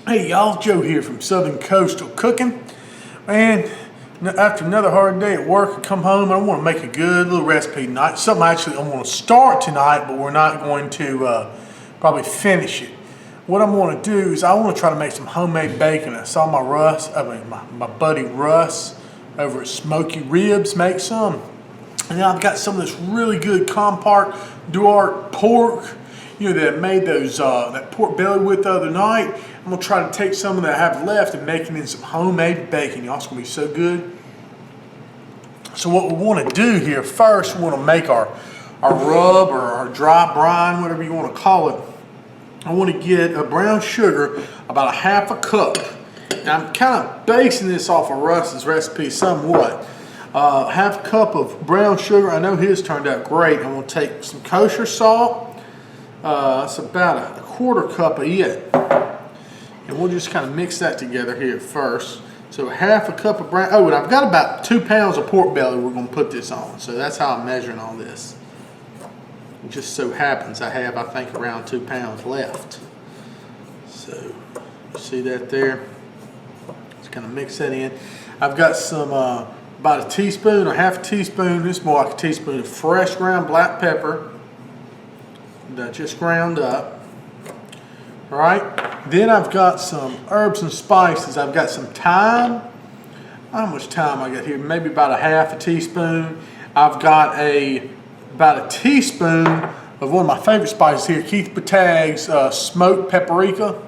Hey y'all, Joe here from Southern Coastal Cooking. Man, after another hard day at work, I come home and I want to make a good little recipe tonight. Something actually I want to start tonight, but we're not going to probably finish it. What I'm going to do is I want to try to make some homemade bacon. I saw my buddy Russ over at Smoky Ribs make some. And then I've got some of this really good Compart Duroc pork, you know, that I made those that pork belly with the other night. I'm gonna try to take some of that I have left and make it in some homemade bacon. Y'all, it's gonna be so good. So what we want to do here first, we want to make our rub or our dry brine, whatever you want to call it. I want to get a brown sugar, about a half a cup. Now I'm kind of basing this off of Russ's recipe somewhat. Half a cup of brown sugar. I know his turned out great. I'm going to take some kosher salt. It's about a quarter cup of it. And we'll just kind of mix that together here first. So half a cup of brown. Oh, and I've got about 2 pounds of pork belly we're going to put this on. So that's how I'm measuring all this. It just so happens I have, I think, around 2 pounds left. So, see that there? Just kind of mix that in. I've got some, about a teaspoon or half a teaspoon, this is more like a teaspoon of fresh ground black pepper that I just ground up. All right, then I've got some herbs and spices. I've got some thyme. How much thyme I got here? Maybe about a half a teaspoon. I've got about a teaspoon of one of my favorite spices here, Keith Patag's smoked paprika.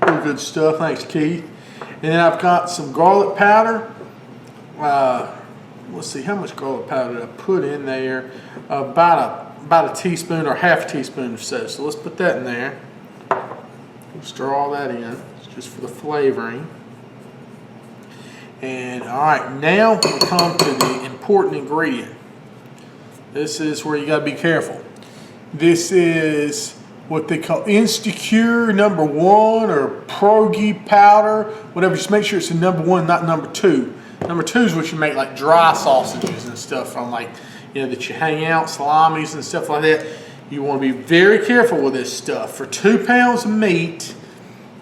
Pretty good stuff, thanks Keith. And then I've got some garlic powder. Let's see, how much garlic powder did I put in there? About a teaspoon or half a teaspoon or so. So let's put that in there. Stir all that in, it's just for the flavoring. And all right, now we come to the important ingredient. This is where you gotta be careful. This is what they call Instacure #1 or Progi powder, whatever. Just make sure it's a #1, not #2. #2 is what you make like dry sausages and stuff from, like, you know, that you hang out, salamis and stuff like that. You want to be very careful with this stuff. For 2 pounds of meat,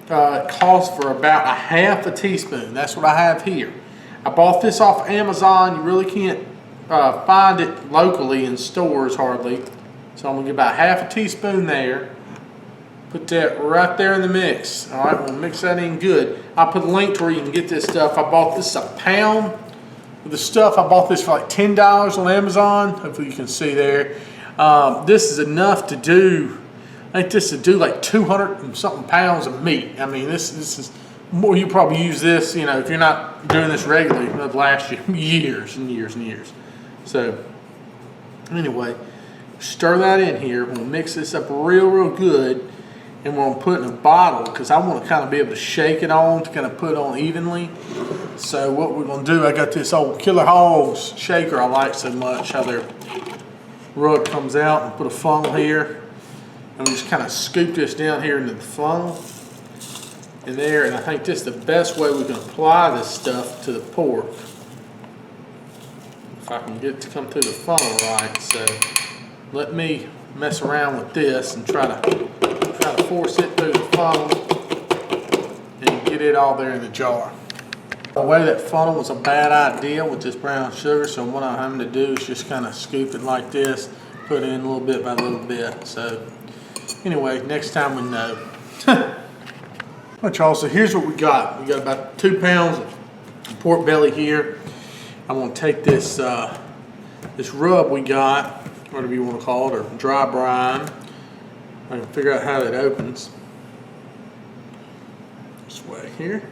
it calls for about a half a teaspoon. That's what I have here. I bought this off Amazon. You really can't find it locally in stores hardly. So I'm going to get about half a teaspoon there. Put that right there in the mix. All right, we'll mix that in good. I'll put a link to where you can get this stuff. I bought this a pound of the stuff. I bought this for like $10 on Amazon. Hopefully you can see there. This is enough to do, I think this would do like 200 and something pounds of meat. I mean, this is more, you probably use this, you know, if you're not doing this regularly, it'll last you years and years and years. So, anyway, stir that in here. We'll mix this up real good, and we're gonna put it in a bottle because I want to kind of be able to shake it on to kind of put it on evenly. So what we're gonna do, I got this old Killer Hogs shaker I like so much, how their rub comes out, and put a funnel here, and we just kind of scoop this down here into the funnel in there. And I think this is the best way we can apply this stuff to the pork, if I can get it to come through the funnel right. So let me mess around with this and try to force it through the funnel and get it all there in the jar. The way that funnel was a bad idea with this brown sugar, so what I'm having to do is just kind of scoop it like this, put it in a little bit by little bit. So anyway, next time we know. Alright y'all, so here's what we got. We got about 2 pounds of pork belly here. I'm going to take this this rub we got, whatever you want to call it, or dry brine. I can figure out how that opens. This way here.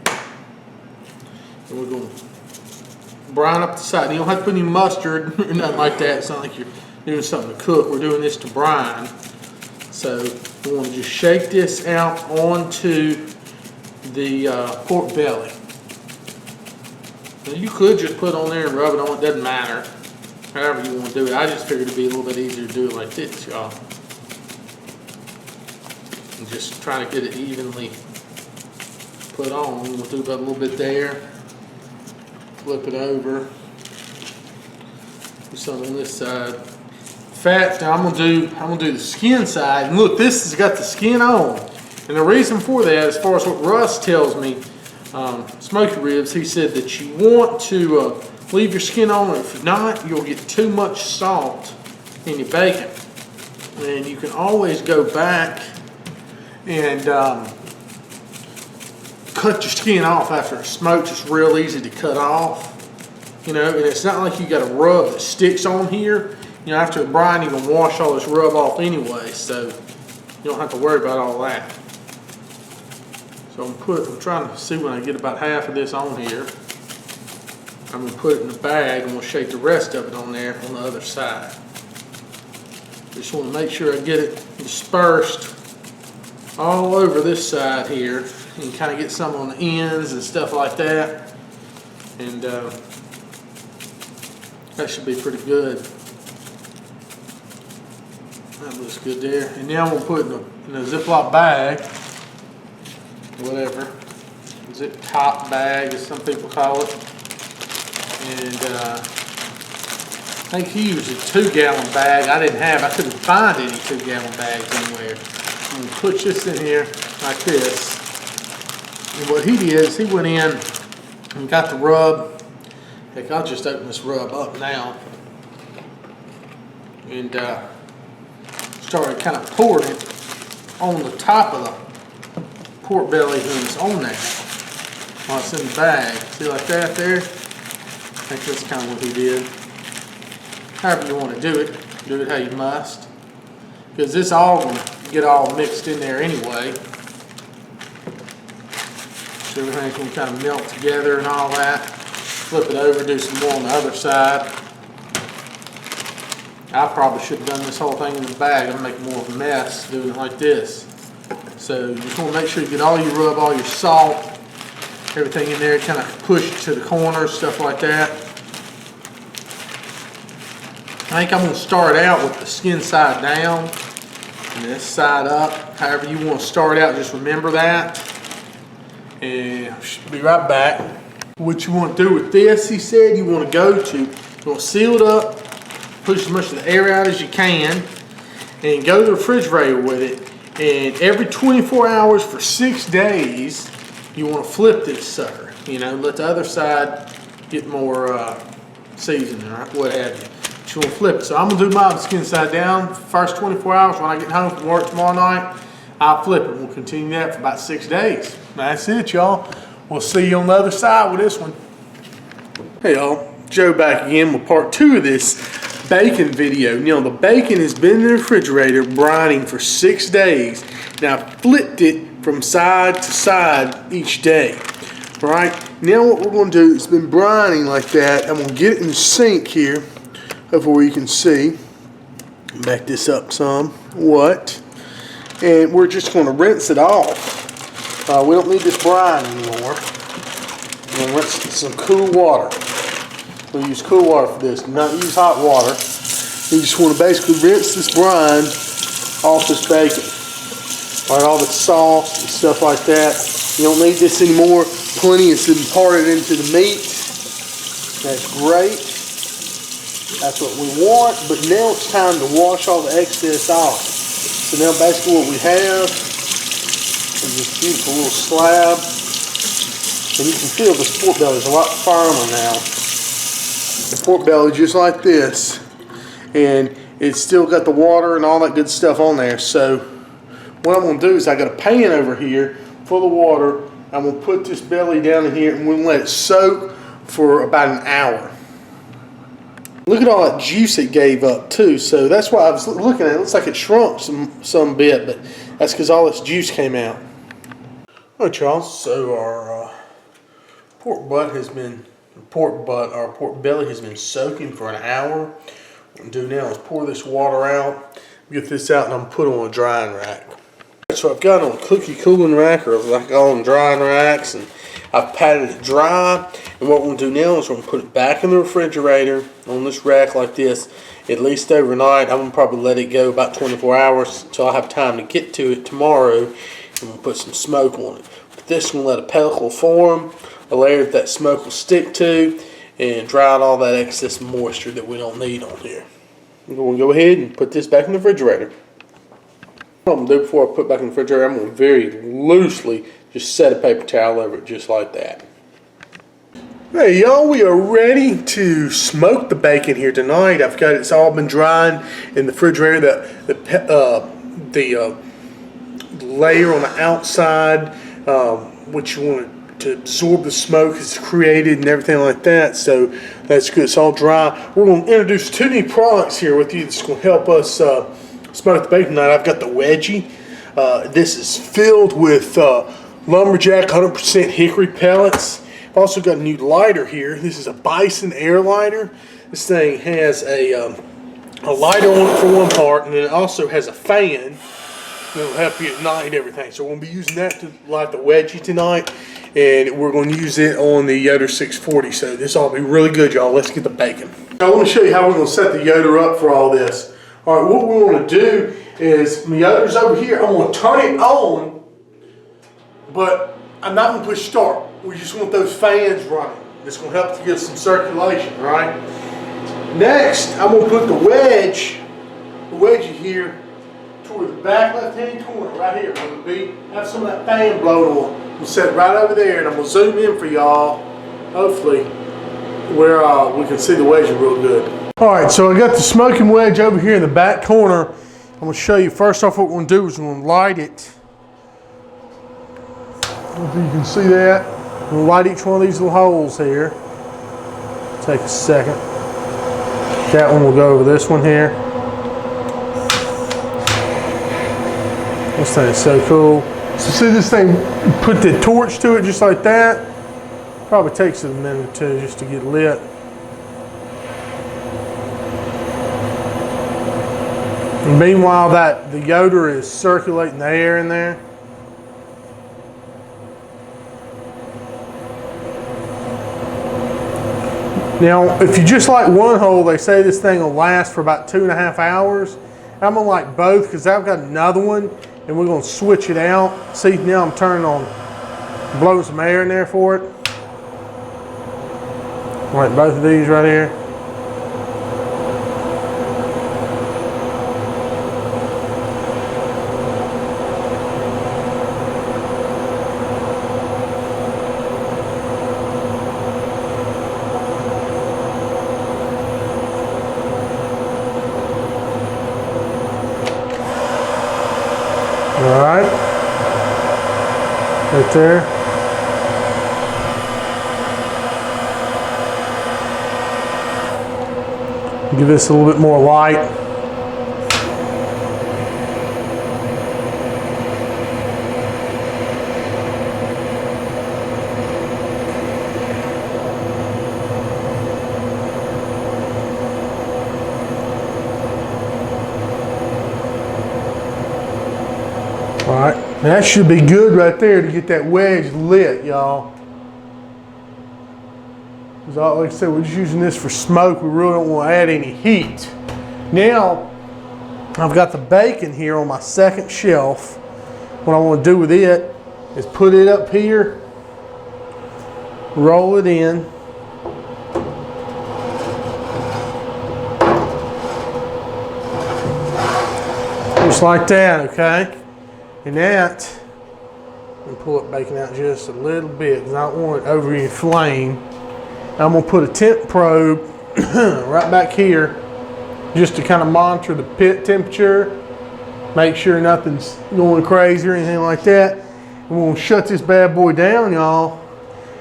And we're going to brine up the side. You don't have to put any mustard or nothing like that. It's not like you're doing something to cook. We're doing this to brine. So we want to just shake this out onto the pork belly. Now you could just put it on there and rub it on. It doesn't matter. However you want to do it. I just figured it'd be a little bit easier to do it like this, y'all. And just try to get it evenly put on. We'll do about a little bit there. Flip it over. Do some on this side. Fat. Now I'm gonna do the skin side. And look, this has got the skin on. And the reason for that, as far as what Russ tells me, smoky ribs, he said that you want to leave your skin on. If not, you'll get too much salt in your bacon. And you can always go back and cut your skin off after it's smoked. It's real easy to cut off. You know, and it's not like you got a rub that sticks on here. You know, after the brine, you're gonna wash all this rub off anyway, so you don't have to worry about all that. So I'm trying to see when I get about half of this on here. I'm gonna put it in the bag and we'll shake the rest of it on there on the other side. Just want to make sure I get it dispersed all over this side here and kind of get some on the ends and stuff like that. And that should be pretty good. That looks good there. And now I'm going to put it in a Ziploc bag, whatever, zip top bag as some people call it. And I think he used a 2-gallon bag. I couldn't find any 2-gallon bags anywhere. I'm going to put this in here like this. And what he did is he went in and got the rub. Heck, I'll just open this rub up now and started kind of pouring it on the top of the pork belly when it's on there while it's in the bag. See, like that there? I think that's kind of what he did. However you want to do it how you must, because this all going to get all mixed in there anyway. So everything's going to kind of melt together and all that. Flip it over, do some more on the other side. I probably should have done this whole thing in the bag. I'm making more of a mess doing it like this. So you just want to make sure you get all your rub, all your salt, everything in there, kind of push it to the corners, stuff like that. I think I'm going to start out with the skin side down and this side up. However you want to start out, just remember that. And I'll be right back. What you want to do with this, he said, you want to seal it up, push as much of the air out as you can, and go to the refrigerator with it. And every 24 hours for 6 days, you want to flip this sucker. You know, let the other side get more seasoning or what have you. But you want to flip it. So I'm going to do my skin side down. First 24 hours when I get home from work tomorrow night, I'll flip it. We'll continue that for about 6 days. That's it, y'all. We'll see you on the other side with this one. Hey y'all, Joe back again with part 2 of this bacon video. You know, the bacon has been in the refrigerator brining for 6 days. Now I flipped it from side to side each day. Right? Now what we're going to do, it's been brining like that. I'm going to get it in the sink here, over where you can see. Back this up some. And we're just going to rinse it off. We don't need this brine anymore. We're going to rinse it in some cool water. We'll use cool water for this, not use hot water. You just want to basically rinse this brine off this bacon. All the sauce and stuff like that. You don't need this anymore. Plenty is imparted into the meat. That's great. That's what we want. But now it's time to wash all the excess off. So now basically what we have is this beautiful little slab. And you can feel this pork belly is a lot firmer now. The pork belly just like this. And it's still got the water and all that good stuff on there. So what I'm going to do is I got a pan over here full of water. I'm going to put this belly down in here and we're going to let it soak for about an hour. Look at all that juice it gave up too. So that's why I was looking at it. It looks like it shrunk some bit, but that's because all this juice came out. Alright y'all, so our pork belly has been soaking for an hour. What I'm going to do now is pour this water out, get this out, and I'm going to put it on a drying rack. So I've got it on a cookie cooling rack, or like on drying racks, and I've patted it dry. And what we're going to do now is we're going to put it back in the refrigerator on this rack like this, at least overnight. I'm going to probably let it go about 24 hours until I have time to get to it tomorrow. And we'll put some smoke on it. But this one will let a pellicle form, a layer that smoke will stick to, and dry out all that excess moisture that we don't need on here. We're going to go ahead and put this back in the refrigerator. What I'm gonna do before I put it back in the refrigerator, I'm gonna very loosely just set a paper towel over it just like that. Hey y'all, we are ready to smoke the bacon here tonight. I've got it's all been drying in the refrigerator. The layer on the outside, which you want to absorb the smoke is created and everything like that. So that's good. It's all dry. We're going to introduce two new products here with you that's going to help us smoke the bacon tonight. I've got the Wedgie. This is filled with LumberJack 100% hickory pellets. I've also got a new lighter here. This is a Bison air lighter. This thing has a lighter on it for one part, and then it also has a fan that'll help you ignite everything. So we're going to be using that to light the Wedgie tonight, and we're going to use it on the Yoder 640. So this ought to be really good, y'all. Let's get the bacon. I want to show you how we're going to set the Yoder up for all this. All right, what we want to do is, the Yoder's over here. I'm going to turn it on, but I'm not going to push start. We just want those fans running. It's going to help to give some circulation, all right? Next, I'm going to put the Wedgie here toward the back left-hand corner, right here. I'm going to have some of that fan blowing on. We'll set it right over there, and I'm going to zoom in for y'all, hopefully, where we can see the Wedgie real good. All right, so I got the smoking wedge over here in the back corner. I'm going to show you, first off, what we're going to do is we're going to light it. I don't know if you can see that. We'll light each one of these little holes here. Take a second. That one will go over this one here. This thing is so cool. So see this thing, put the torch to it just like that. Probably takes it a minute or two just to get lit. And meanwhile the Yoder is circulating the air in there. Now, if you just light one hole, they say this thing will last for about 2.5 hours. I'm gonna light both because I've got another one, and we're gonna switch it out. See, now I'm turning on, blowing some air in there for it. Light both of these right here. All right, right there. Give this a little bit more light. All right, that should be good right there to get that wedge lit, y'all. Like I said, we're just using this for smoke. We really don't want to add any heat. Now, I've got the bacon here on my second shelf. What I want to do with it is put it up here, roll it in. Just like that, okay? And that, I'm going to pull the bacon out just a little bit because I don't want it over inflamed. I'm going to put a temp probe right back here just to kind of monitor the pit temperature, make sure nothing's going crazy or anything like that. And we're going to shut this bad boy down, y'all,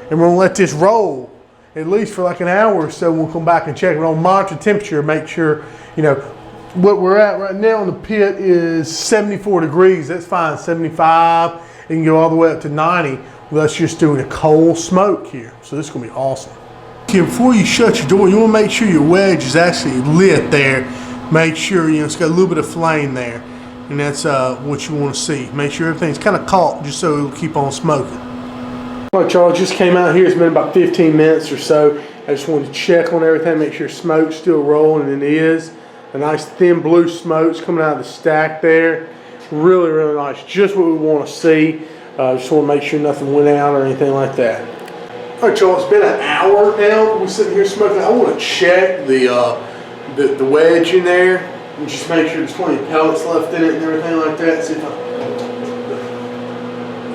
and we're going to let this roll at least for like an hour or so. We'll come back and check it on monitor temperature, make sure, you know, what we're at right now in the pit is 74 degrees. That's fine, 75. It can go all the way up to 90. Well, that's just doing a cold smoke here. So this is going to be awesome. Okay, before you shut your door, you want to make sure your wedge is actually lit there. Make sure, you know, it's got a little bit of flame there. And that's what you want to see. Make sure everything's kind of caught just so it'll keep on smoking. All right, y'all, just came out here. It's been about 15 minutes or so. I just wanted to check on everything, make sure smoke's still rolling, and it is. A nice thin blue smoke's coming out of the stack there. Really, really nice. Just what we want to see. Just want to make sure nothing went out or anything like that. All right, y'all, it's been an hour now. We're sitting here smoking. I want to check the wedge in there. And just make sure there's plenty of pellets left in it and everything like that. See if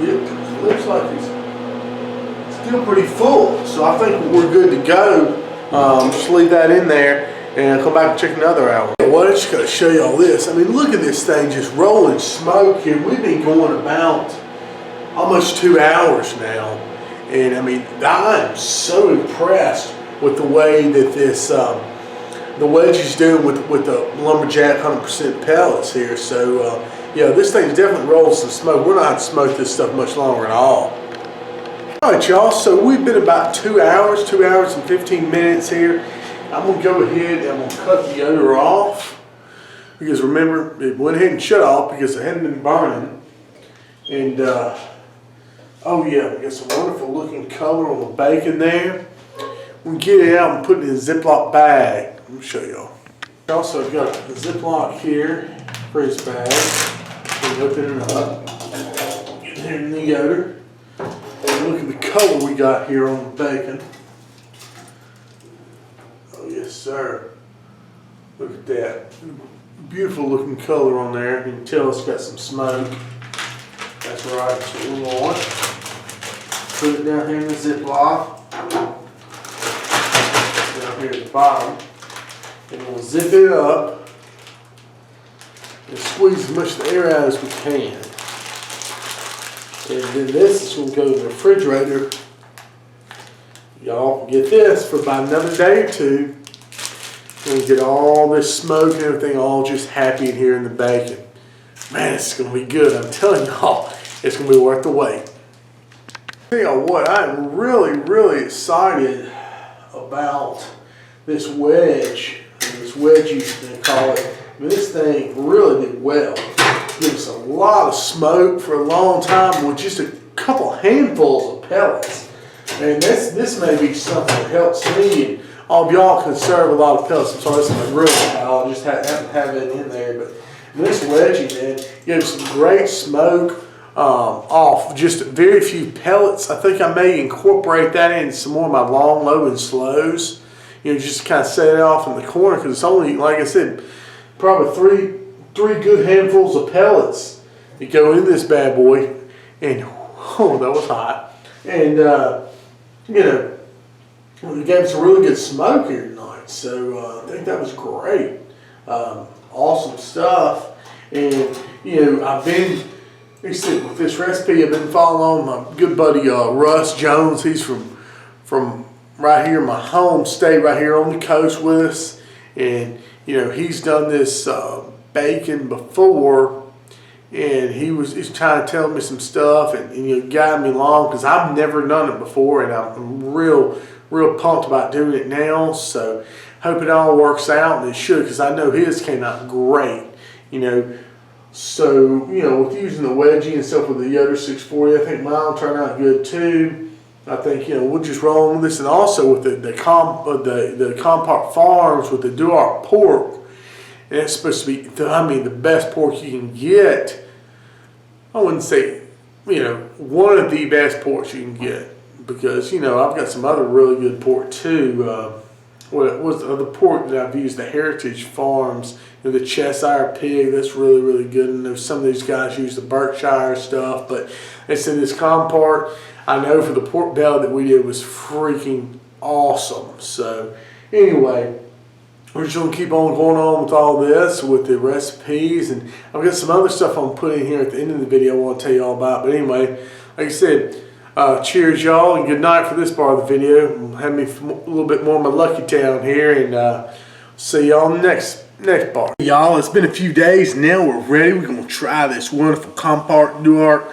it looks like it's still pretty full. So I think we're good to go. Just leave that in there and come back and check another hour. Well, I just gotta show you all this. I mean, look at this thing just rolling smoke here. We've been going about almost 2 hours now. And I mean, I'm so impressed with the way that this, the Wedgie's doing with the LumberJack 100% pellets here. So, yeah, this thing's definitely rolling some smoke. We're not going to smoke this stuff much longer at all. Alright, y'all, so we've been about 2 hours and 15 minutes here. I'm going to go ahead and I'm going to cut the Yoder off. Because remember, it went ahead and shut off because it hadn't been burning. And, oh yeah, we got some wonderful looking color on the bacon there. We get it out and put it in a Ziploc bag. Let me show y'all. Also got a Ziploc here for his bag. We open it up. Get it in the Yoder. And look at the color we got here on the bacon. Oh yes, sir. Look at that. Beautiful looking color on there. You can tell it's got some smoke. That's right, that's what we want. Put it down here in the Ziploc. Down here at the bottom. And we'll zip it up and squeeze as much of the air out as we can. And then this is going to go in the refrigerator. Y'all get this for about another day or two. And we get all this smoke and everything all just happy in here in the bacon. Man, it's going to be good. I'm telling y'all, it's going to be worth the wait. Tell y'all what, I'm really, really excited about this wedge. This Wedgie, they call it. I mean, this thing really did well. Gives us a lot of smoke for a long time with just a couple handfuls of pellets. And this may be something that helps me. And all of y'all conserve a lot of pellets. I'm sorry, this is my grill. I'll just have to have it in there. But this Wedgie, man, gives some great smoke off just very few pellets. I think I may incorporate that in some more of my long, low, and slows. You know, just kind of set it off in the corner because it's only, like I said, probably three good handfuls of pellets that go in this bad boy. And, oh, that was hot. And, you know, it gave us a really good smoke here tonight. So, I think that was great. Awesome stuff. And, you know, I've been, like I said, with this recipe, I've been following my good buddy, Russ Jones. He's from right here in my home state, right here on the coast with us. And, you know, he's done this bacon before, and he's trying to tell me some stuff and you know, guide me along because I've never done it before, and I'm real pumped about doing it now. So hope it all works out, and it should, because I know his came out great, you know. So, you know, with using the Wedgie and stuff with the Yoder 640, I think mine will turn out good too. I think, you know, we'll just roll with this, and also with the Compart Farms with the Duroc pork. And it's supposed to be, I mean, the best pork you can get. I wouldn't say, you know, one of the best porks you can get, because, you know, I've got some other really good pork too. What was the pork that I've used? The Heritage Farms, you know, the Cheshire pig. That's really, really good. And some of these guys use the Berkshire stuff, but it's in this Compart. I know for the pork belly that we did was freaking awesome. So anyway, we're just going to keep on going on with all this, with the recipes. And I've got some other stuff I'm putting here at the end of the video I want to tell you all about. But anyway, like I said, cheers y'all, and good night for this part of the video. Have me a little bit more of my lucky town here, and see y'all next part. Y'all, it's been a few days now. We're ready. We're going to try this wonderful Compart Duroc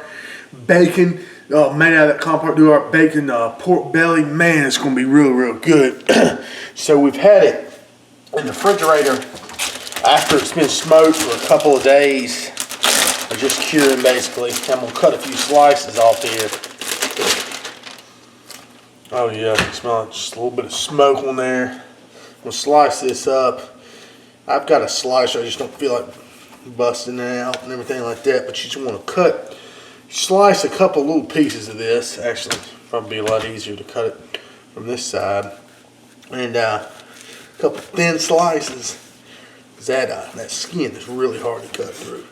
Bacon. Made out of that Compart Duroc Bacon pork belly. Man, it's going to be real good. So we've had it in the refrigerator after it's been smoked for a couple of days, or just curing basically. I'm going to cut a few slices off here. Oh yeah, I can smell just a little bit of smoke on there. I'm going to slice this up. I've got a slicer, I just don't feel like busting it out and everything like that, but you just want to slice a couple little pieces of this. Actually, probably be a lot easier to cut it from this side. And a couple thin slices That skin is really hard to cut through.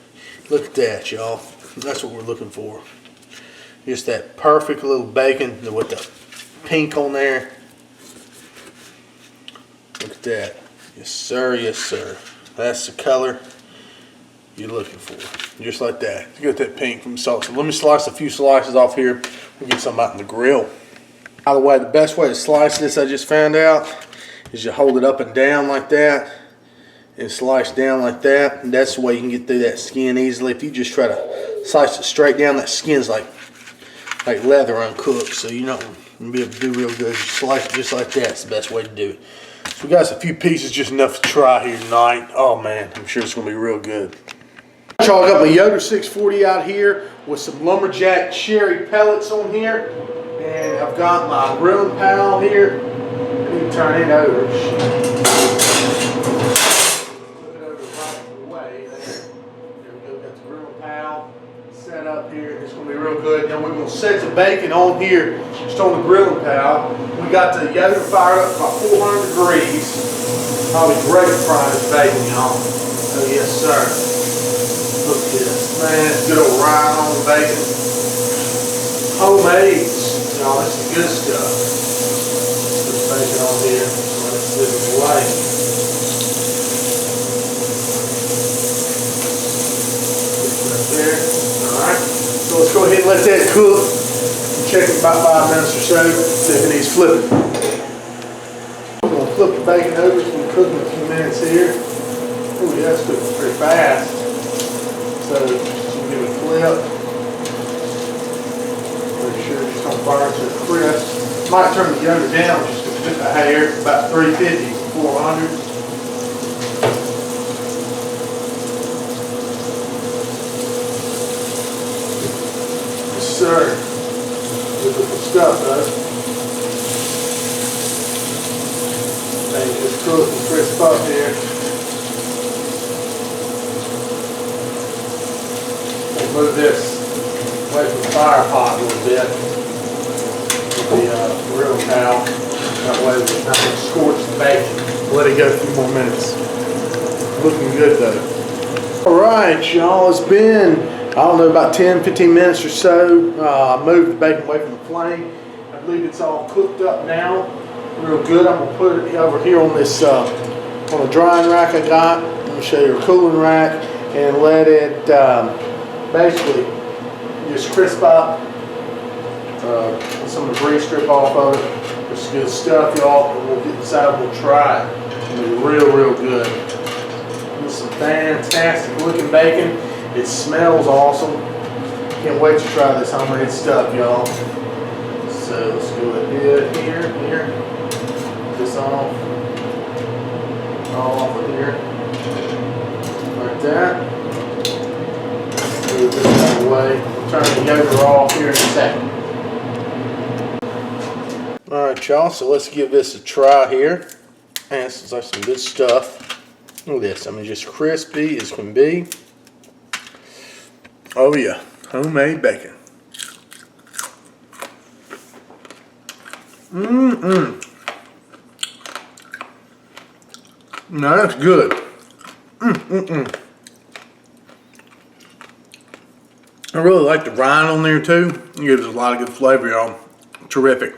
Look at that, y'all. That's what we're looking for. Just that perfect little bacon with the pink on there. Look at that. Yes, sir. Yes, sir. That's the color you're looking for. Just like that. You got that pink from salt. So let me slice a few slices off here. We'll get some out in the grill. By the way, the best way to slice this, I just found out, is you hold it up and down like that and slice down like that. And that's the way you can get through that skin easily. If you just try to slice it straight down, that skin's like leather uncooked. So you're not going to be able to do real good. You slice it just like that. It's the best way to do it. So we got us a few pieces, just enough to try here tonight. Oh man, I'm sure it's going to be real good. I got my Yoder 640 out here with some LumberJack cherry pellets on here. And I've got my grilling pal here. I need to turn it over. Flip it over right away. There we go. Got the grilling pal set up here. It's going to be real good. Now we're going to set the bacon on here, just on the grilling pal. We got the Yoder fired up about 400 degrees. Probably great to fry this bacon, y'all. Oh yes, sir. Look at this, man. It's good old ride on the bacon. Homemade. Y'all, that's the good stuff. Put the bacon on here. Let's flip it away. Right there. Alright. So let's go ahead and let that cook. Check it about 5 minutes or so. See if it needs flipping. We're going to flip the bacon over. It's going to cook in a few minutes here. Oh yeah, it's cooking pretty fast. So just give it a flip. Make sure it's just on fire so it's crisp. Might turn the Yoder down just a hair, about 350 to 400. Yes, sir. Good stuff, though. Things just cook and crisp up here. We'll move this away from the fire pot a little bit with the grill towel. That way we're not going to scorch the bacon. Let it go a few more minutes. Looking good though. Alright y'all, it's been, I don't know, about 10-15 minutes or so. I moved the bacon away from the flame. I believe it's all cooked up now. Real good. I'm going to put it over here on this, on a drying rack I got. I'm going to show you a cooling rack and let it basically just crisp up, some of the grease strip off of it. It's good stuff, y'all. We'll get inside and we'll try it. It'll be real good. It's some fantastic looking bacon. It smells awesome. Can't wait to try this homemade stuff, y'all. So let's go ahead here. Put this off. All off of here. Like that. Move this out of the way. Turn the Yoder off here in a second. Alright y'all, so let's give this a try here. And this is like some good stuff. Look at this, I mean just crispy as can be. Oh yeah, homemade bacon. Now that's good. I really like the rind on there too. It gives a lot of good flavor, y'all. Terrific.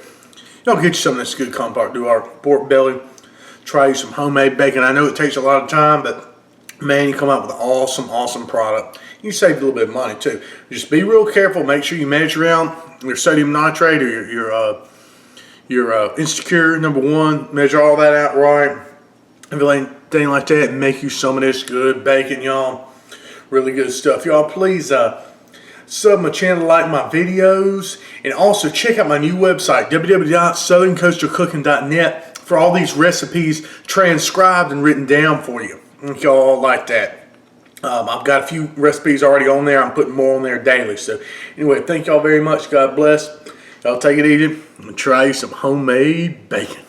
Y'all get you some of this good Compart Duroc pork belly. Try you some homemade bacon. I know it takes a lot of time, but man, you come out with an awesome product. You save a little bit of money too. Just be real careful. Make sure you measure out your sodium nitrate or your Insecure #1. Measure all that out right. Everything like that, and make you some of this good bacon, y'all. Really good stuff, y'all. Please sub my channel, like my videos, and also check out my new website, www.southerncoastalcooking.net, for all these recipes transcribed and written down for you. I think y'all all like that. I've got a few recipes already on there. I'm putting more on there daily. So anyway, thank y'all very much. God bless. Y'all take it easy. I'm going to try you some homemade bacon.